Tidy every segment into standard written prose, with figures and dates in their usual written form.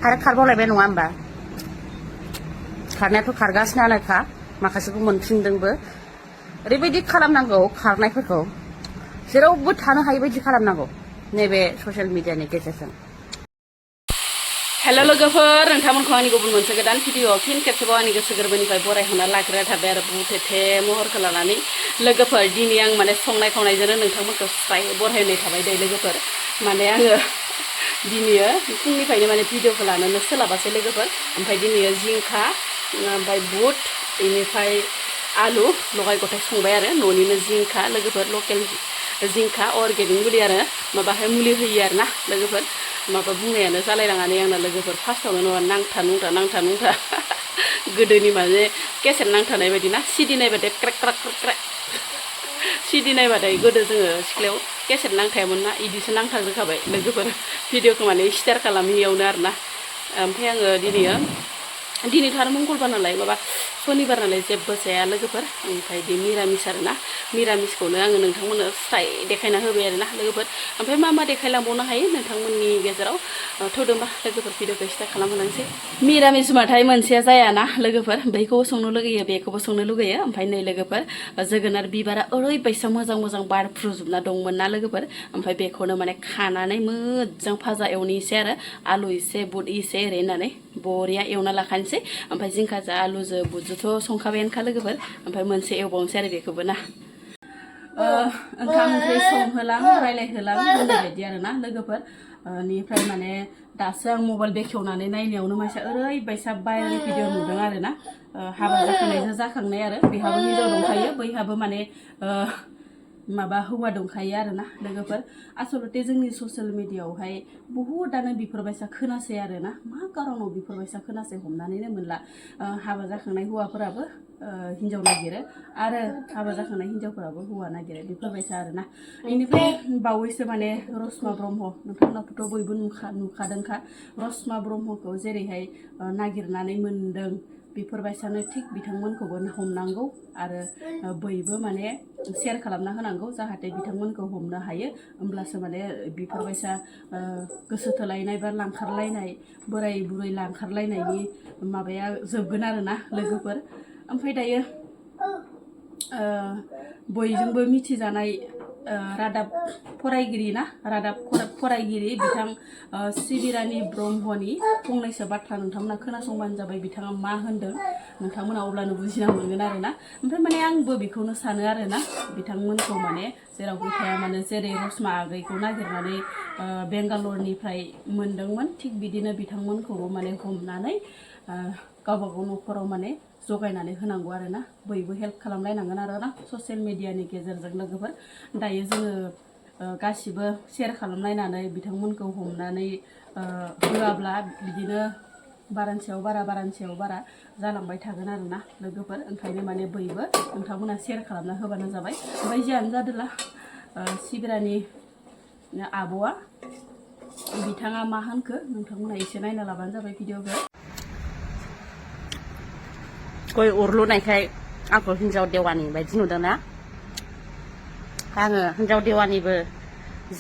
आरो खारबावलायबाय नङा होमबा खारनायाथ' खारगासिनोखा माखासेखौ मोनफिनदोंबो ओरैबायदि खालामनांगौ खारनायफोरखौ जेरावबो थानो हायै बायदि खालामनांगौ नैबे ससियेल मिडियानि गेजेरजों। हेल' लोगोफोर नोंथांमोनखौ आंनि गुबुन मोनसे गोदान भिडिअ'आव फिन खेबसेबाव आंनि गोसो गोरबोनिफ्राय बरायहरना लाग्रोनाय थाबाय आरो बुथेथे महरखौ लानानै लोगोफोर दिनै आं माने संनाय खावनायजोंनो नोंथांमोनखौ स्राय बरायनाय थाबाय दे लोगोफोर माने आङो दिनैयो फुंनिफ्रायनो माने भिडिअ'खौ लानोनो सोलाबासै लोगोफोर ओमफ्राय दिनैयो जिंखा ओमफ्राय बुट बेनिफ्राय आलु लगाय गथाय संबाय आरो न'निनो जिंखा लोगोफोर लकेल जिंखा अर्गेनिक मुलि आरो माबाहाय मुलि होयो आरो ना लोगोफोर माबा बुंनायानो जालायलाङानै आंना लोगोफोर फार्स्टआवनो नङा नांथा गोदोनि माने केसेट नांथानाय बायदि ना सिडि नायबाथाय क्रेक क्रेक क्रेक सिडि नायबाथाय गोदो जोङो सिख्लायाव केसेट नांखायामोन ना इदिसो नांथाग्रोखाबाय लोगोफोर भिडिअखौ माने स्टार्ट खालामैयावनो आरो ना ओमफ्राय आङो दिनैथ' आरो मंगलबार नालाय माबा सनिबार नालाय जेबो जाया लोगोफोर ओमफ्राय बे मिरामिस आरो ना मिरामिसखौनो आङो नोंथांमोननो स्राय देखायना होबाय आरो ना लोगोफोर ओमफ्राय मा देखायलांबावनो हायो नोंथांमोननि गेजेराव थौदोंबा लोगोफोर भिडिअखौ स्टार्ट खालामहोलांसै मिरामिसबाथाय मोनसेया जायाना लोगोफोर बैखौबो संनो लुगैयो बेखौबो संनो लुगैयो ओमफ्राय नै लोगोफोर जोगोनार बिबारा ओरैबायसा मोजां मोजां बारफ्रुजोबना दंमोन ना लोगोफोर ओमफ्राय बेखौनो माने खानानै मोजां भाजा एवनोसै आरो आलु इसे बुट इसे ओरै होननानै बरिया एवना लाखानोसै ओमफ्राय जिंखाजों आलुजों बुटजोंथ' संखाबायानोखा लोगोफोर ओमफ्राय मोनसे एवबावनोसै आरो बेखौबो ना ओंखाम ओंख्रि संहोलां रायलायहोलां होननाय बायदि आरो ना लोगोफोर बेनिफ्राय माने दासो आं मबाइल बेखेवनानै नायनायावनो मानसिया ओरैबायसा भाइरेल भिडिअ नुदों आरो ना हाबा जाखांनायजों जाखांनाय आरो बेहाबो हिन्जाव दंखायो बैहाबो माने माबा हौवा दंखायो आरो ना लोगोफोर आसलते जोंनि ससियेल मिडियाआवहाय बहुतानो बेफोरबायसा खोनासै आरो ना मा कारनाव बेफोरबायसा खोनासै हमनानैनो मोनला हाबा जाखांनाय हौवाफोराबो हिन्जाव नागिरो आरो हाबा जाखांनाय हिन्जावफोराबो हौवा नागिरो बेफोरबायसा आरो ना बेनिफ्राय बावैसो माने रसमा ब्रह्म नोंथांमोनाथ' बयबो नुखादोंखा रसमा ब्रह्मखौ जेरैहाय नागिरनानै मोनदों बेफोरबायसानो थिग बिथांमोनखौबो हमनांगौ आरो बयबो माने शेयार खालामना होनांगौ जाहाथे बिथांमोनखौ हमनो हायो होमब्लासो माने बेफोरबायसा गोसो थोलायनाय बा लांखारलायनाय बोराय बुरै लांखारलायनायनि माबाया जोबगोन आरो ना लोगोफोर ओमफ्राय दायो बयजोंबो मिथिजानाय रादाब फरायगिरि ना रादाब फरायगिरि बिथां सिबि रानि ब्रह्मनि फंनैसो बाथ्रा नोंथांमोना खोनासंबानो जाबाय बिथाङा मा होनदों नोंथांमोना अब्लानो बुजिना मोनगोन आरो ना ओमफ्राय माने आंबो बेखौनो सानो आरो ना बिथांमोनखौ माने जेरावबो थाया मानो जेरै रसमा आगैखौ नागिरनानै बेंगालरनिफ्राय मोनदोंमोन थिग बिदिनो बिथांमोनखौबो माने हमनानै गावबा गाव न'खराव माने जगायनानै होनांगौ आरो ना बयबो हेल्प खालामलायनांगोन आरो ना ससियेल मिडियानि गेजेरजों लोगोफोर दायो जोङो गासिबो शेयार खालामलायनानै बिथांमोनखौ हमनानै होआब्ला बिदिनो बारानि सायाव बारा जालांबाय थागोन आरो ना लोगोफोर ओंखायनो माने बयबो नोंथांमोना शेयार खालामना होबानो जाबाय ओमफ्राय जियानो जादोला सिबिरानि आब'आ बिथाङा मा होनखो नोंथांमोना एसे नायना लाबानो जाबाय भिडिअखौ गय अरलुनायखाय आंखौ हिन्जाव देवानि बायदि नुदोंना आङो हिन्जाव देवानिबो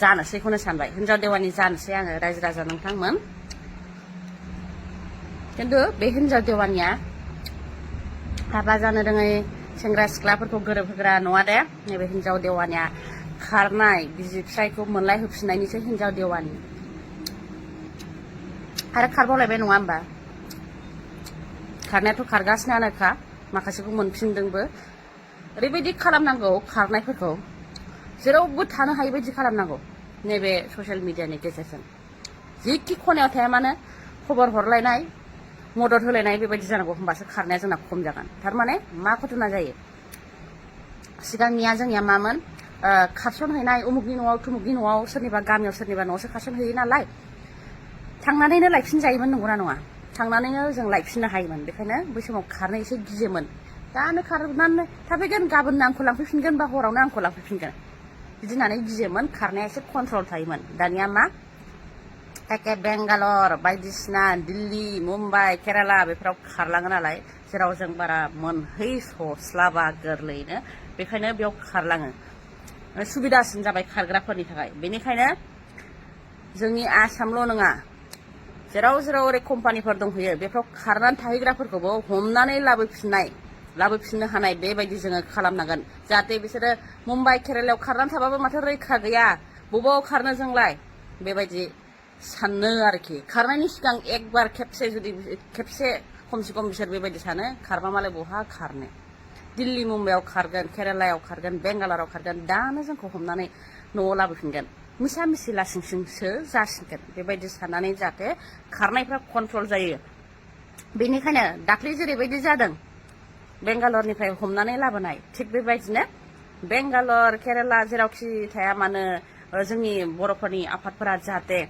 जानोसैखौनो सानबाय हिन्जाव देवानि जानोसै आङो रायजो राजा नोंथांमोन खिन्थु बे हिन्जाव देवानिया हाबा जानो रोङै सेंग्रा सिख्लाफोरखौ गोरोबहोग्रा नङा दे नैबे हिन्जाव देवानिया खारनाय बिसि फिसायखौ मोनलाय होफिननायनिसो हिन्जाव देवानि आरो खारबावलायबाय नङा होमबा खारनायाथ' खारगासिनोखा माखासेखौ मोनफिनदोंबो ओरैबायदि खालामनांगौ खारनायफोरखौ जेरावबो थानो हायै बायदि खालामनांगौ नैबे ससियेल मिडियानि गेजेरजों जिखि खनायाव थाया मानो खबर हरलायनाय मदद होलायनाय बेबायदि जानांगौ होमबासो खारनाया जोंना खम जागोन थारमाने मा घटना जायो सिगांनिया जोंनिया मामोन खारसनहैनाय उमुगनि न'आव थुमुगनि न'आव सोरनिबा गामियाव सोरनिबा न'आवसो खारसनहैयो नालाय थांनानैनो लायफिनजायोमोन नंगौना नङा थांनानैनो जों लायफिननो हायोमोन बेखायनो बै समाव खारनो एसे गियोमोन दानो खारनानै थाफैगोन गाबोननो आंखौ लांफैफिनगोन बा हरावनो आंखौ लांफैफिनगोन बिदि होननानै गियोमोन खारनाया एसे कन्ट्रल थायोमोन दानिया मा एके बेंगालर बायदिसिना दिल्ली मुम्बाइ केराला बेफोराव खारलाङो नालाय जेराव जों बारा मोनहैसस्लाबा गोरलैयैनो बेखायनो बेयाव खारलाङो सुबिदासिन जाबाय खारग्राफोरनि थाखाय बेनिखायनो जोंनि आसामल' नङा जेराव जेराव ओरै कम्पानिफोर दंहैयो बेफोराव खारनानै थाहैग्राफोरखौबो हमनानै लाबोफिननो हानाय बेबायदि जोङो खालामनांगोन जाहाथे बिसोरो मुम्बाइ केरेलायाव खारनानै थाबाबो माथो रैखा गैया बबाव खारनो जोंलाय बेबायदि साननो आरोखि खारनायनि सिगां एकबार खेबसे खमसे खम बिसोर बेबायदि सानो खारबा मालाय बहा खारनो दिल्ली मुम्बाइआव खारगोन केरेलायाव खारगोन बेंगालराव खारगोन दानो जोंखौ हमनानै न'आव लाबोफिनगोन मिसा मिसि लासिंसिंसो जासिगोन बेबायदि साननानै जाहाथे खारनायफ्रा कन्ट्रल जायो बेनिखायनो दाख्लै जेरैबायदि जादों बेंगालरनिफ्राय हमनानै लाबोनाय थिग बेबायदिनो बेंगालर केरेला जेरावखि थाया मानो जोंनि बर'फोरनि आफादफोरा जाहाथे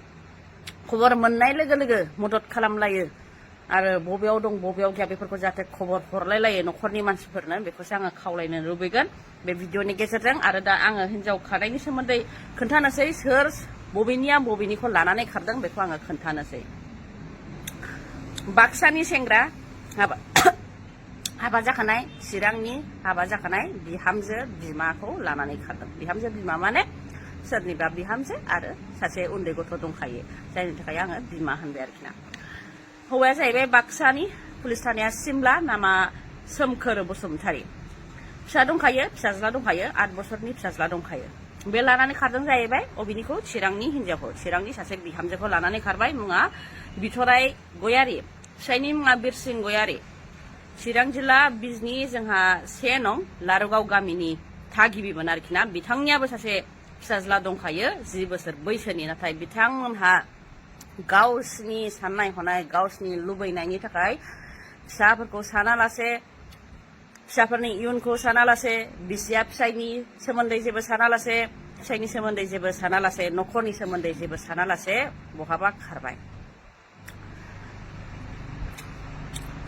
खबर मोननाय लोगो लोगो मदद खालामलायो आरो बबेयाव दं बबेयाव गैया बेफोरखौ जाहाथे खबर हरलायलायो न'खरनि मानसिफोरनो बेखौसो आङो खावलायनो लुबैगोन बे भिडिअनि गेजेरजों आरो दा आङो हिन्जाव खारनायनि सोमोन्दै खोन्थानोसै सोर बबेनिया बबेनिखौ लानानै खारदों बेखौ आङो खोन्थानोसै बाक्सानि सेंग्रा हाबा जाखानाय चिरांनि हाबा जाखानाय बिहामजो बिमाखौ लानानै खारदों बिहामजो बिमा माने सोरनिबा बिहामजो आरो सासे उन्दै गथ' दंखायो जायनि थाखाय आङो बिमा होनबाय आरोखि ना हौवाया जाहैबाय बाक्सानि पुलिस थानाया सिमला नामा सोमखोर बसुमतारी फिसा दंखायो फिसाज्ला दंखायो 8 बोसोरनि फिसाज्ला दंखायो बे लानानै खारदों जाहैबाय अबेनिखौ चिरांनि हिन्जावखौ चिरांनि सासे बिहामजोखौ लानानै खारबाय मुङा बिथराय गयारि फिसायनि मुङा बिरसिं गयारि चिरां जिल्ला बिजनि जोंहा 1 नं लारुगाव गामिनि थागिबिमोन आरोखि ना बिथांनियाबो सासे फिसाज्ला दंखायो 10 बोसोर बैसोनि नाथाय बिथांमोनहा गावसिनि साननाय हनाय गावसिनि लुबैनायनि थाखाय फिसाफोरखौ सानालासे फिसाफोरनि इयुनखौ सानालासे बिसिया फिसायनि सोमोन्दै जेबो सानालासे फिसायनि सोमोन्दै जेबो सानालासे न'खरनि सोमोन्दै जेबो सानालासे बहाबा खारबाय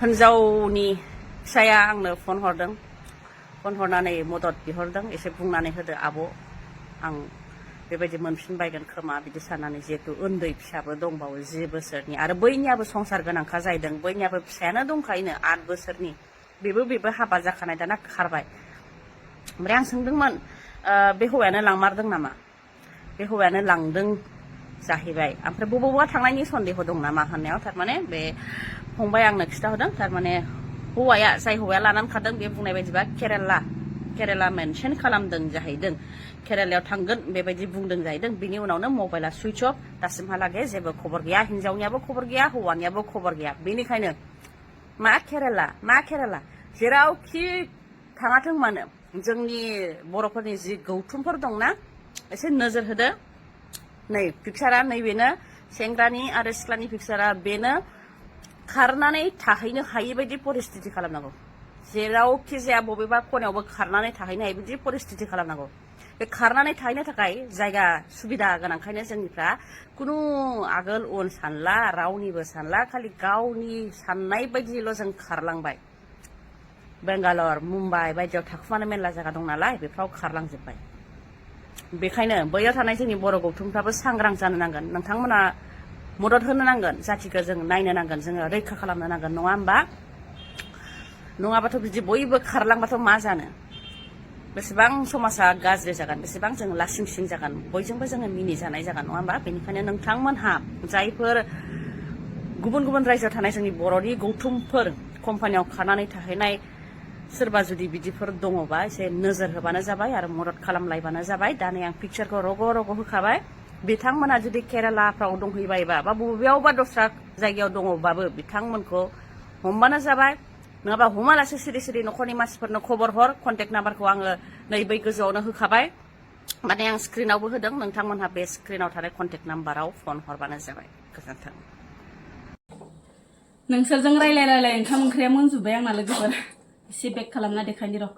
हिन्जावनि फिसाया आंनो फन हरदों फन हरनानै मदद बिहरदों एसे बुंनानै होदो आब' आं बेबायदि मोनफिनबायगोन खोमा बिदि साननानै जिहेतु उन्दै फिसाबो दंबावो 10 बोसोरनि आरो बैनियाबो संसार गोनांखा जाहैदों बैनियाबो फिसायानो दंखायोनो 8 बोसोरनि बेबो हाबा जाखानाय दाना खारबाय ओमफ्राय आं सोंदोंमोन बे हौवायानो लांमारदों नामा बे हौवायानो लांदों जाहैबाय ओमफ्राय बबावबा थांनायनि सन्देह दं नामा होननायाव थारमाने बे फंबाय आंनो खिथाहरदों थारमाने जाय हौवाया लानानै खारदों बे बुंनाय बायदिबा केरेला मेनसन खालामदों जाहैदों केरेलायाव थांगोन बेबायदि बुंदों जाहैदों बिनि उनावनो मबाइला सुइच अफ दासिमहालागै जेबो खबर गैया हिन्जावनियाबो खबर गैया हौवानियाबो खबर गैया बेनिखायनो मा केरेला जेरावखि थाङाथों मानो जोंनि बर'फोरनि जि गौथुमफोर दंना एसे नोजोर होदो नै पिक्सारा नैबेनो सेंग्रानि आरो सिख्लानि पिक्सारा बेनो खारनानै थाहैनो हायि बायदि परिस्थिति खालामनांगौ जेरावखि जाया बबेबा खनायावबो खारनानै थाहैनो हायि बायदि परिस्थिति खालामनांगौ बे खारनानै थाहैनो थाखाय जायगा सुबिदा गोनांखायनो जोंनिफ्रा खुनु आगोल उन सानला रावनिबो सानला खालि गावनि साननाय बायदिल' जों खारलांबाय बेंगालर मुम्बाइ बायदियाव थाखुमानो मेरला जायगा दं नालाय बेफ्राव खारलांजोब्बाय बेखायनो बैयाव थानाय जोंनि बर' गौथुमफ्राबो सांग्रां जानो नांगोन नोंथांमोना मदद होनो नांगोन जाथिखौ जों नायनो नांगोन जोङो रैखा खालामनो नांगोन नङा होमबा नङाबाथ' बिदि बयबो खारलांबाथ' मा जानो बेसेबां समाजा गाज्रि जागोन बेसेबां जों लासिंसिं जागोन बयजोंबो जोङो मिनिजानाय जागोन नङा होमबा बेनिखायनो नोंथांमोनहा जायफोर गुबुन रायजोआव थानाय जोंनि बर'नि गौथुमफोर कम्पानियाव खारनानै थाहैनाय सोरबा जुदि बिदिफोर दङबा एसे नोजोर होबानो जाबाय आरो मदद खालामलायबानो जाबाय दा नै आं पिक्चारखौ रग' होखाबाय बिथांमोना जुदि केरेलाफ्राव दंहैबायबा बा बबेयावबा दस्रा जायगायाव दङबाबो बिथांमोनखौ हमबानो जाबाय नङाबा हमालासे सिरि न'खरनि मानसिफोरनो खबर हर कन्टेक्ट नाम्बारखौ आङो नै बै गोजौआवनो होखाबाय माने आं स्क्रिनावबो होदों नोंथांमोनहा बे स्क्रिनाव थानाय कन्टेक्ट नाम्बाराव फन हरबानो जाबाय गोजोन्थों नोंसोरजों रायलाय ओंखाम ओंख्रिया मोनजोब्बाय आंना लोगोफोर एसे बेक खालामना देखायनि र'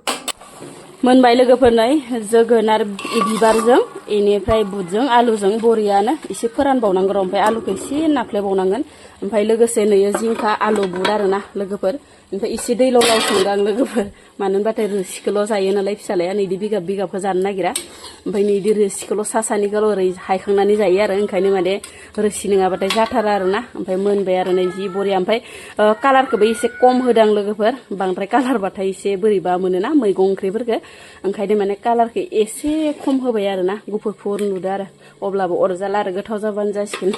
मोनबाय लोगोफोर नै जोगोनार बिबारजों इनिफ्राय बुटजों आलुजों बरियानो एसे फोरानबावनांगौ र' ओमफ्राय आलुखौ एसे नाफ्लेबावनांगोन ओमफ्राय लोगोसे नैयो जिंखा आलु बुट आरोना लोगोफोर ओमफ्राय एसे दै लाव संदों आं लोगोफोर मानो होनबाथाय रोसिखौल' जायो नालाय फिसालाया नैदि बिगाबखौ जानो नागिरा ओमफ्राय नैदि रोसिखौल' सानिखौल' ओरै हायखांनानै जायो आरो ओंखायनो माने रोसि नङाबाथाय जाथारा आरोना ओमफ्राय मोनबाय आरो नै जि बरिया ओमफ्राय कालारखौबो एसे खम होदों लोगोफोर बांद्राय कालारबाथाय एसे बोरैबा मोनोना मैगं ओंख्रिफोरखौ ओंखायनो माने कालारखौ एसे खम होबाय आरोना गुफुर नुदो आरो अब्लाबो अरजाला आरो गोथाव जाबानो जासिगोन